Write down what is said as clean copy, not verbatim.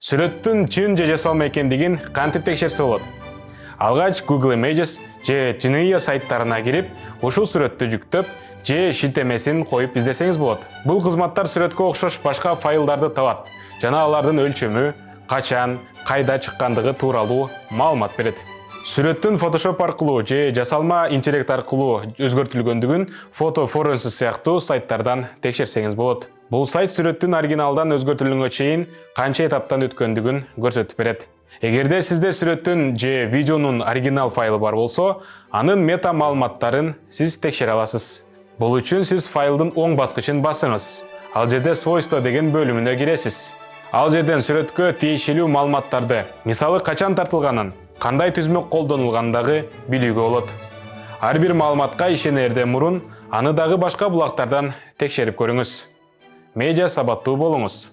Сүрөттүн чын же жасалма экендигин кантип текшерсе болот? Алгач Google Images же Genia сайттарына кирип, ушул сүрөттү жүктөп, же шилтемесин коюп издесеңиз болот. Бул кызматтар сүрөткө окшош башка файлдарды табат жана алардын өлчөмү, качан, кайда чыккандыгы тууралуу маалымат берет. Сүрөттүн Photoshop аркылуу же жасалма интеллект аркылуу өзгөртүлгөндүгүн Photo Forensics сыяктуу сайттардан текшерсеңиз болот. Бул сайт сүрөттүн оригиналдан өзгөртүлгөнгө чейин канча этаптан өткөндүгүн көрсөтүп берет. Эгерде сизде сүрөттүн же видеонун оригинал файлы бар болсо, анын мета маалыматтарын сиз текшере аласыз. Бул үчүн сиз файлдын оң баскычын басыңыз. Ал жерде свойства деген бөлүмүнө киресиз. Ал жерден сүрөткө тиешелүү маалыматтарды, мисалы качан тартылганын, кандай түзмөк колдонулгандыгы билүүгө болот. Ар бир маалыматка ишенерден мурун аны дагы башка булактардан текшерип көрүңүз. Медиа сабаттуу болуңуз.